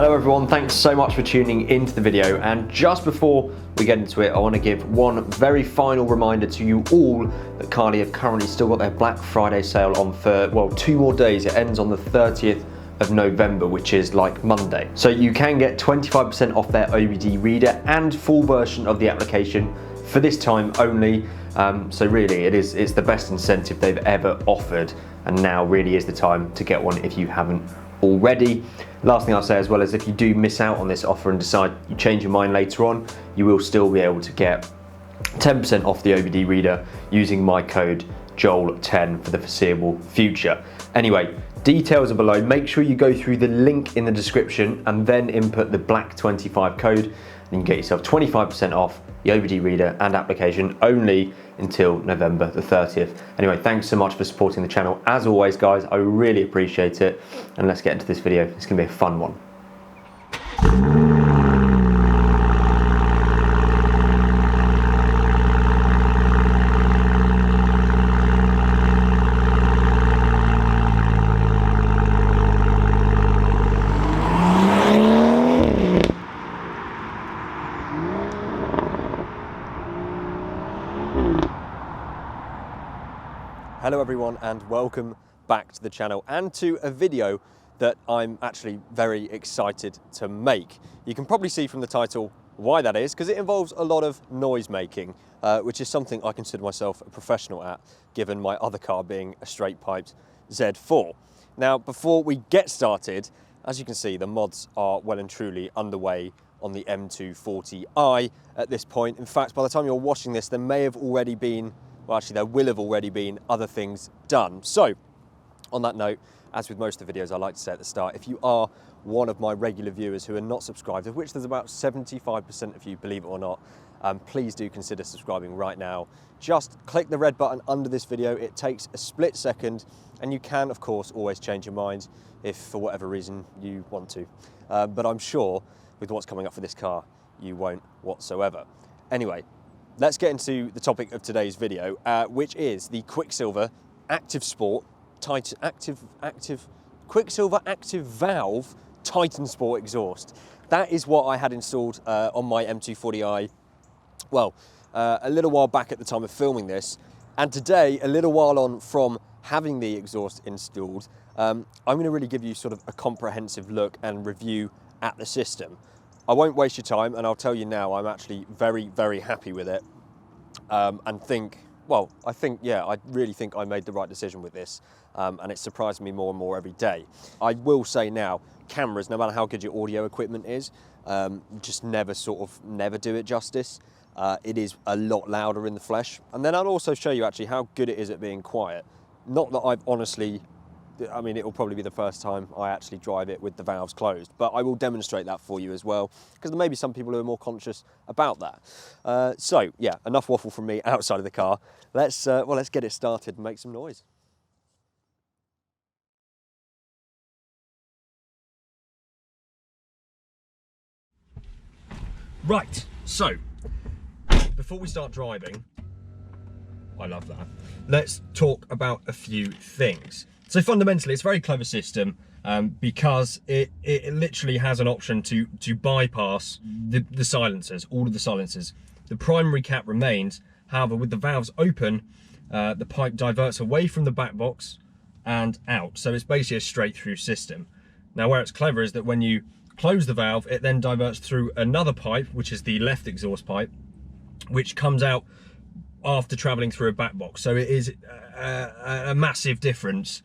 Hello everyone, thanks so much for tuning into the video, and just before we get into it I want to give one very final reminder to you all that Carly have currently still got their Black Friday sale on for, well, 2 more days. It ends on the 30th of November, which is like Monday. So you can get 25% off their OBD reader and full version of the application for this time only. So really it's the best incentive they've ever offered, and now really is the time to get one if you haven't already. Last thing I'll say as well is if you do miss out on this offer and decide you change your mind later on, you will still be able to get 10% off the OBD reader using my code Joel10 for the foreseeable future. Anyway, details are below. Make sure you go through the link in the description and then input the BLACK25 code, and you can get yourself 25% off the OBD reader and application only until November the 30th. Anyway, thanks so much for supporting the channel. As always, guys, I really appreciate it. And let's get into this video. It's gonna be a fun one. Hello everyone, and welcome back to the channel and to a video that I'm actually very excited to make. You can probably see from the title why that is, because it involves a lot of noise making, which is something I consider myself a professional at, given my other car being a straight piped Z4. Now, before we get started, as you can see, the mods are well and truly underway on the M240i at this point. In fact, by the time you're watching this, there may have already been, well, actually there will have already been other things done. So on that note, as with most of the videos I like to say at the start, if you are one of my regular viewers who are not subscribed, of which there's about 75% of you, believe it or not, please do consider subscribing right now. Just click the red button under this video. It takes a split second, and you can of course always change your mind if for whatever reason you want to. But I'm sure with what's coming up for this car, you won't whatsoever. Anyway, let's get into the topic of today's video, which is the Quicksilver Active Sport Quicksilver Active Valve Titan Sport exhaust. That is what I had installed on my M240i, well, a little while back at the time of filming this. And today, a little while on from having the exhaust installed, I'm going to really give you sort of a comprehensive look and review at the system. I won't waste your time, and I'll tell you now, I'm actually very, very happy with it. And think, well, I really think I made the right decision with this, and it's surprising me more and more every day. I will say now, cameras, no matter how good your audio equipment is, just never do it justice. It is a lot louder in the flesh. And then I'll also show you actually how good it is at being quiet. Not that I've honestly, I mean, it will probably be the first time I actually drive it with the valves closed, but I will demonstrate that for you as well, because there may be some people who are more conscious about that. So yeah, enough waffle from me outside of the car. Let's get it started and make some noise. Right, so before we start driving, I love that, let's talk about a few things. So fundamentally, it's a very clever system because it literally has an option to bypass the silencers, all of the silencers. The primary cap remains, however, with the valves open, the pipe diverts away from the back box and out. So it's basically a straight through system. Now, where it's clever is that when you close the valve, it then diverts through another pipe, which is the left exhaust pipe, which comes out after traveling through a back box. So it is a massive difference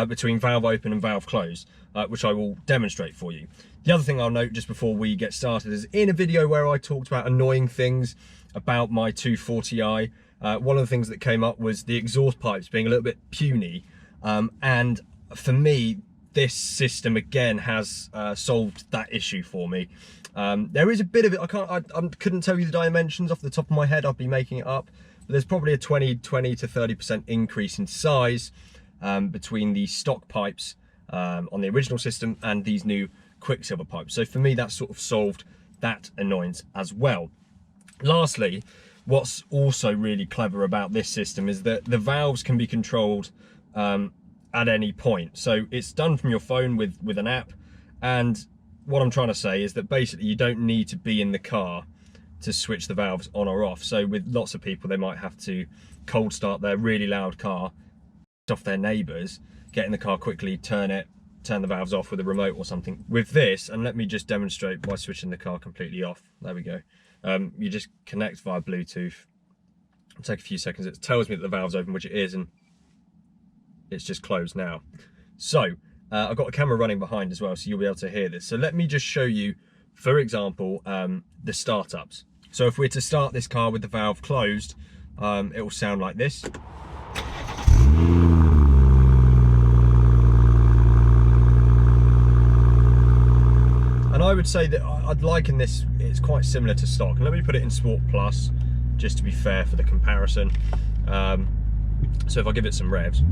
between valve open and valve closed, which I will demonstrate for you. The other thing I'll note just before we get started is in a video where I talked about annoying things about my 240i, one of the things that came up was the exhaust pipes being a little bit puny, and for me this system again has solved that issue for me. There is a bit of it, I couldn't tell you the dimensions off the top of my head, I'd be making it up, but there's probably a 20 to 30% increase in size between the stock pipes on the original system and these new Quicksilver pipes. So for me, that sort of solved that annoyance as well. Lastly, what's also really clever about this system is that the valves can be controlled at any point. So it's done from your phone with an app, and what I'm trying to say is that basically you don't need to be in the car to switch the valves on or off. So with lots of people, they might have to cold start their really loud car off their neighbours, get in the car quickly, turn the valves off with a remote or something. With this, and let me just demonstrate by switching the car completely off. There we go. You just connect via Bluetooth. It'll take a few seconds. It tells me that the valve's open, which it is, and it's just closed now. So I've got a camera running behind as well, so you'll be able to hear this. So let me just show you, for example, the startups. So if we're to start this car with the valve closed, it will sound like this. And I would say that I'd liken this, it's quite similar to stock. And let me put it in Sport Plus, just to be fair for the comparison. So if I give it some revs.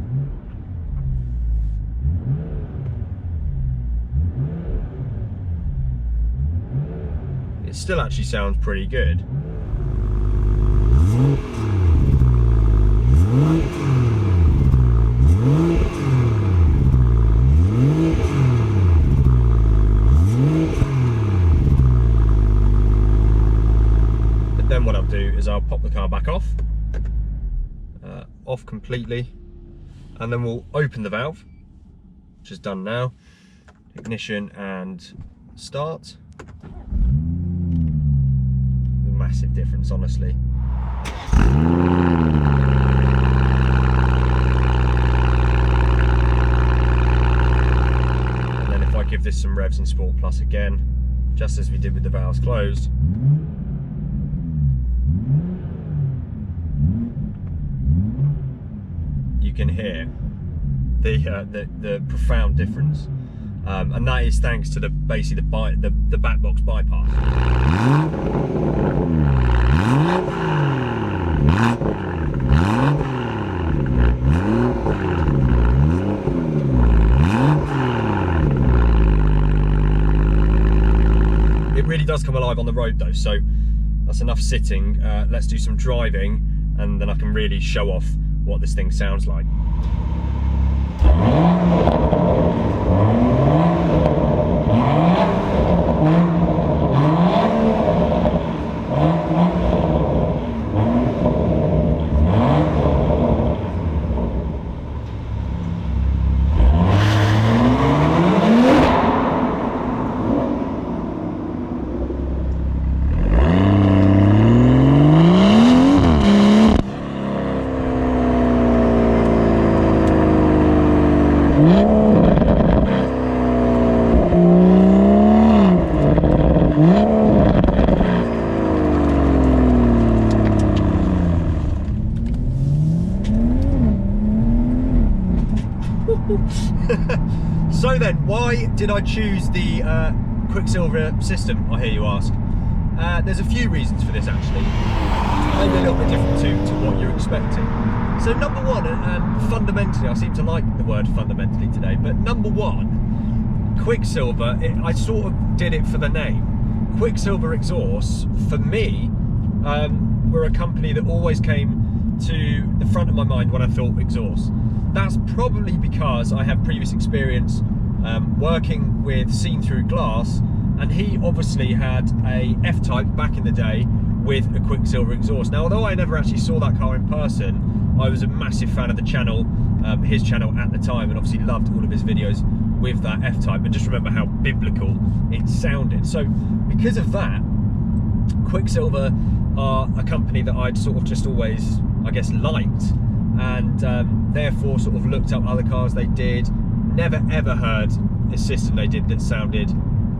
It still actually sounds pretty good. But then what I'll do is I'll pop the car back off completely, and then we'll open the valve, which is done now. Ignition and start. Massive difference, honestly. And then if I give this some revs in Sport Plus again, just as we did with the valves closed, you can hear the profound difference. And that is thanks to basically the back box bypass. It really does come alive on the road though, so that's enough sitting. Let's do some driving, and then I can really show off what this thing sounds like. So then, why did I choose the Quicksilver system, I hear you ask? There's a few reasons for this actually, maybe a little bit different to what you're expecting. So number one, and fundamentally, I seem to like the word fundamentally today, but number one, Quicksilver, I sort of did it for the name. Quicksilver exhausts, for me, were a company that always came to the front of my mind when I thought exhaust. That's probably because I have previous experience working with see-through glass, and he obviously had a F-Type back in the day with a Quicksilver exhaust. Now, although I never actually saw that car in person, I was a massive fan of the channel, his channel at the time, and obviously loved all of his videos with that F-Type, and just remember how biblical it sounded. So because of that, Quicksilver are a company that I'd sort of just always, I guess, liked, and therefore sort of looked up other cars they did. Never ever heard a system they did that sounded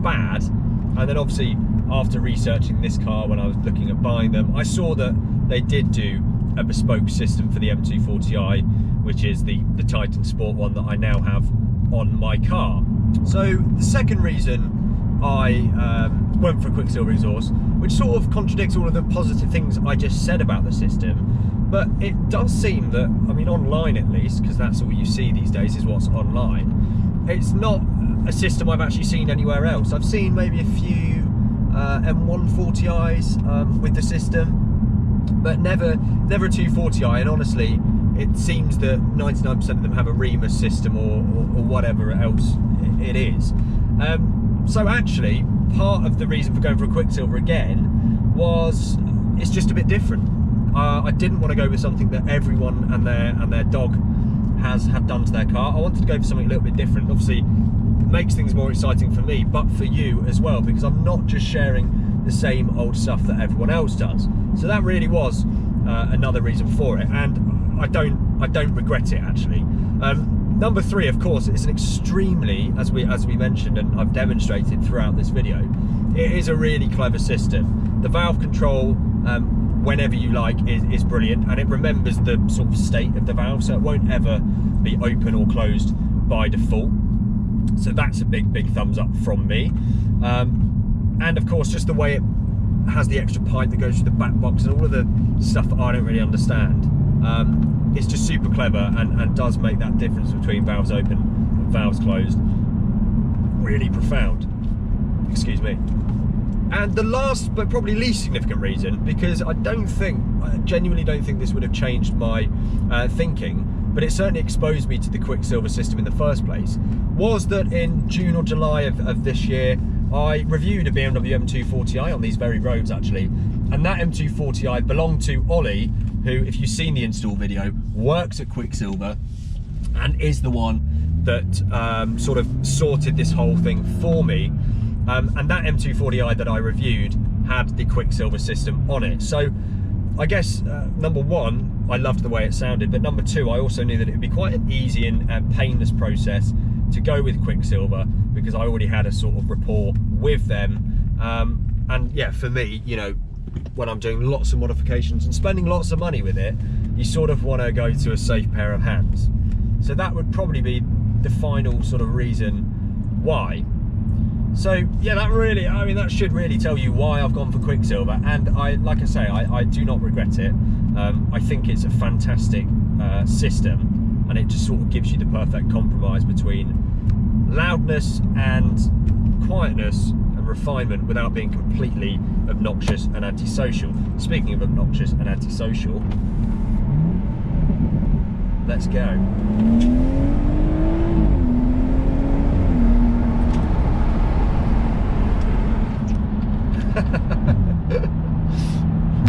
bad. And then obviously after researching this car, when I was looking at buying them, I saw that they did do a bespoke system for the M240i, which is the Titan Sport one that I now have on my car. So the second reason I went for Quicksilver exhaust, which sort of contradicts all of the positive things I just said about the system, but it does seem that, I mean, online at least, because that's all you see these days is what's online, it's not a system I've actually seen anywhere else. I've seen maybe a few M140i's with the system, but never a 240i, and honestly it seems that 99% of them have a Remus system or whatever else it is. So actually, part of the reason for going for a Quicksilver again was it's just a bit different. I didn't want to go with something that everyone and their dog have done to their car. I wanted to go for something a little bit different. Obviously, it makes things more exciting for me, but for you as well, because I'm not just sharing the same old stuff that everyone else does. So that really was another reason for it, and I don't regret it actually. Number 3, of course, is an extremely, as we mentioned and I've demonstrated throughout this video, it is a really clever system. The valve control, whenever you like, is brilliant, and it remembers the sort of state of the valve, so it won't ever be open or closed by default. So that's a big thumbs up from me. And of course, just the way it has the extra pipe that goes through the back box and all of the stuff that I don't really understand. It's just super clever and does make that difference between valves open and valves closed really profound. Excuse me. And the last but probably least significant reason, because I genuinely don't think this would have changed my thinking, but it certainly exposed me to the Quicksilver system in the first place, was that in June or July of this year, I reviewed a BMW M240i on these very roads actually, and that M240i belonged to Ollie, who, if you've seen the install video, works at Quicksilver and is the one that sort of sorted this whole thing for me. And that M240i that I reviewed had the Quicksilver system on it. So I guess number 1, I loved the way it sounded, but number 2, I also knew that it would be quite an easy and painless process to go with Quicksilver, because I already had a sort of rapport with them. And yeah, for me, you know, when I'm doing lots of modifications and spending lots of money with it, you sort of want to go to a safe pair of hands. So that would probably be the final sort of reason why. So yeah, that should really tell you why I've gone for Quicksilver, and like I say, I do not regret it. I think it's a fantastic system, and it just sort of gives you the perfect compromise between loudness and quietness and refinement without being completely obnoxious and antisocial. Speaking of obnoxious and antisocial, let's go.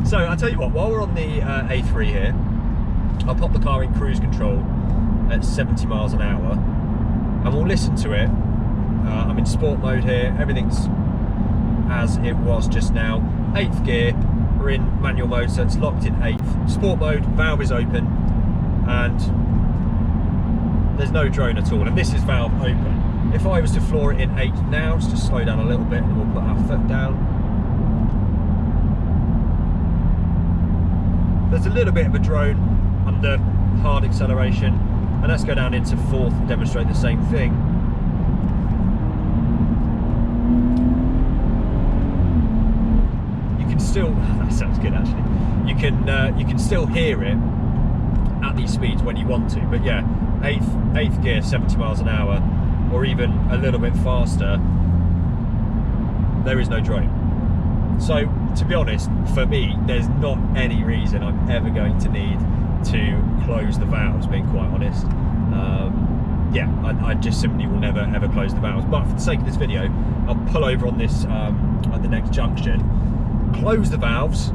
So I'll tell you what, while we're on the A3 here, I'll pop the car in cruise control at 70 miles an hour and we'll listen to it. I'm in sport mode here, everything's as it was just now. 8th gear, we're in manual mode, so it's locked in 8th. Sport mode, valve is open, and there's no drone at all, and this is valve open. If I was to floor it in 8 now, just to slow down a little bit, and we'll put our foot down. There's a little bit of a drone under hard acceleration, and let's go down into 4th and demonstrate the same thing. You can still, that sounds good actually, you can still hear it at these speeds when you want to, but yeah, 8th gear, 70 miles an hour, or even a little bit faster, there is no drone. So to be honest, for me, there's not any reason I'm ever going to need to close the valves, being quite honest. Yeah, I just simply will never ever close the valves. But for the sake of this video, I'll pull over on this at the next junction, close the valves,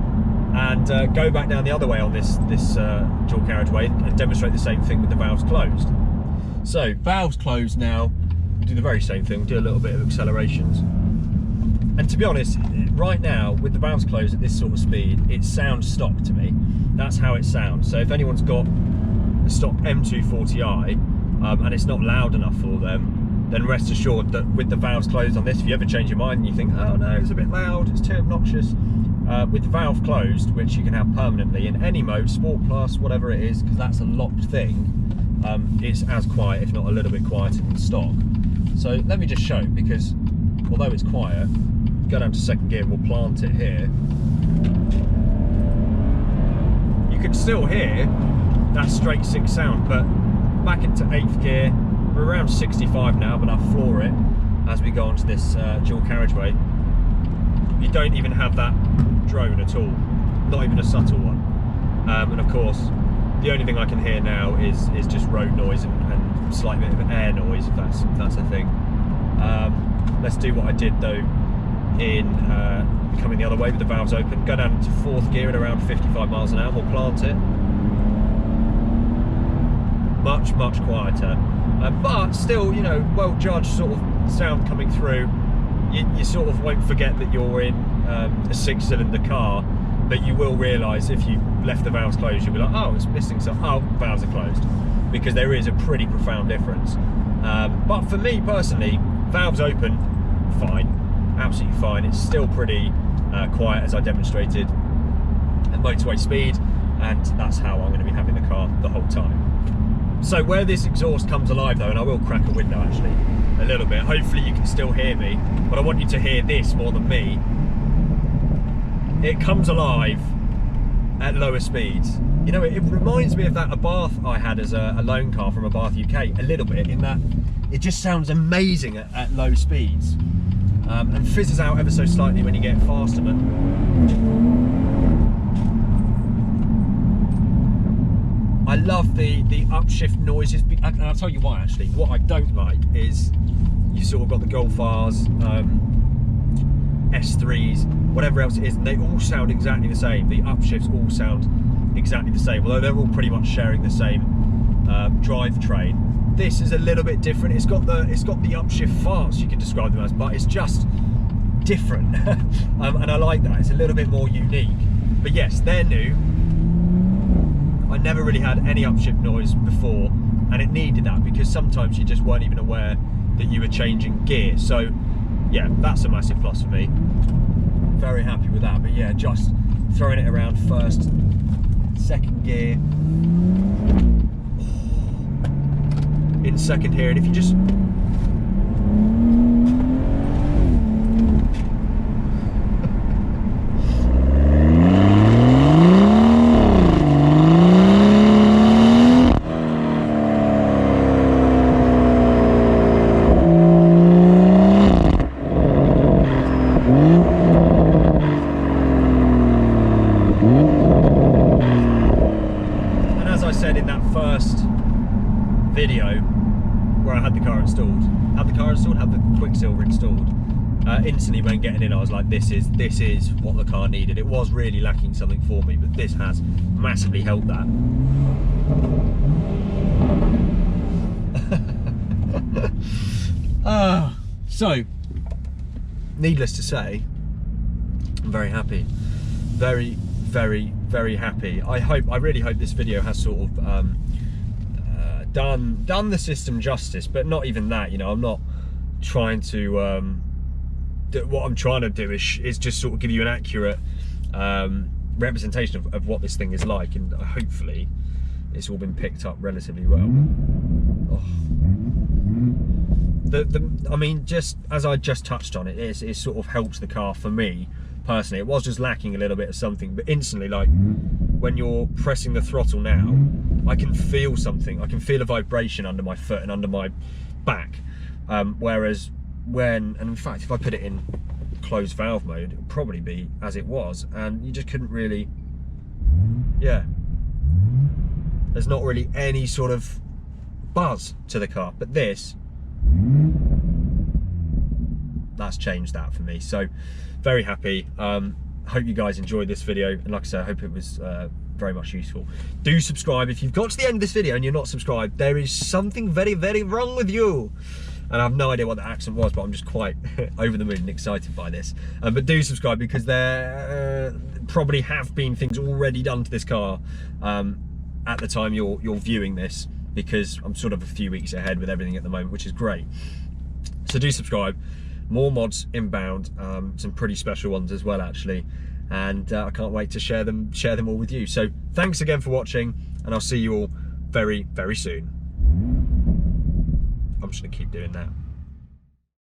and go back down the other way on this dual carriageway and demonstrate the same thing with the valves closed. So valves closed now, we'll do the very same thing, we'll do a little bit of accelerations. And to be honest, right now, with the valves closed at this sort of speed, it sounds stock to me. That's how it sounds. So if anyone's got a stock M240i and it's not loud enough for them, then rest assured that with the valves closed on this, if you ever change your mind and you think, oh no, it's a bit loud, it's too obnoxious, with the valve closed, which you can have permanently in any mode, Sport Plus, whatever it is, because that's a locked thing, it's as quiet, if not a little bit quieter than stock. So let me just show, because although it's quiet, go down to 2nd gear and we'll plant it here. You can still hear that straight 6 sound, but back into 8th gear, we're around 65 now, but I'll floor it as we go onto this dual carriageway. You don't even have that drone at all, not even a subtle one. And of course, the only thing I can hear now is just road noise and slight bit of air noise, if that's a thing. Let's do what I did though in coming the other way with the valves open. Go down into 4th gear at around 55 miles an hour. We'll plant it. Much quieter, but still, you know, well judged sort of sound coming through. You sort of won't forget that you're in a 6-cylinder car, but you will realise if you left the valves closed, you'll be like, oh, it's missing some. Oh, valves are closed, because there is a pretty profound difference. But for me personally, valves open, fine, absolutely fine. It's still pretty quiet, as I demonstrated at motorway speed, and that's how I'm going to be having the car the whole time. So where this exhaust comes alive though, and I will crack a window actually a little bit, hopefully you can still hear me, but I want you to hear this more than me. It comes alive at lower speeds. You know, it reminds me of that Abarth I had as a loan car from Abarth UK, a little bit, in that it just sounds amazing at low speeds, and fizzes out ever so slightly when you get faster, but I love the upshift noises, and I'll tell you why actually. What I don't like is you sort of got the Golf R's, S3s, whatever else it is, and they all sound exactly the same. The upshifts all sound exactly the same, although they're all pretty much sharing the same drivetrain. This is a little bit different. It's got the upshift farts, you could describe them as, but it's just different. And I like that. It's a little bit more unique. But yes, they're new. I never really had any upshift noise before, and it needed that because sometimes you just weren't even aware that you were changing gear. So yeah, that's a massive plus for me. Very happy with that. But yeah, just throwing it around 1st, 2nd gear, in 2nd here, and if you just in that first video where I had the car installed, had the Quicksilver installed, instantly when getting in I was like, this is what the car needed. It was really lacking something for me, but this has massively helped that. So needless to say, I'm very happy, very happy. I really hope this video has sort of done the system justice, but not even that. You know, I'm not trying to what I'm trying to do is just sort of give you an accurate representation of what this thing is like, and hopefully it's all been picked up relatively well. Oh. I mean, just as I just touched on it, it sort of helps the car for me personally. It was just lacking a little bit of something, but instantly, like when you're pressing the throttle now, I can feel something. I can feel a vibration under my foot and under my back. Whereas and in fact, if I put it in closed valve mode, it would probably be as it was, and you just couldn't really, yeah. There's not really any sort of buzz to the car, but this, that's changed that for me. So very happy. Hope you guys enjoyed this video, and like I said, I hope it was very much useful. Do subscribe. If you've got to the end of this video and you're not subscribed, there is something very wrong with you. And I have no idea what the accent was, but I'm just quite over the moon and excited by this. But do subscribe, because there probably have been things already done to this car at the time you're viewing this, because I'm sort of a few weeks ahead with everything at the moment, which is great. So do subscribe. More mods inbound, some pretty special ones as well actually, and I can't wait to share them all with you. So thanks again for watching, and I'll see you all very soon. I'm just gonna keep doing that.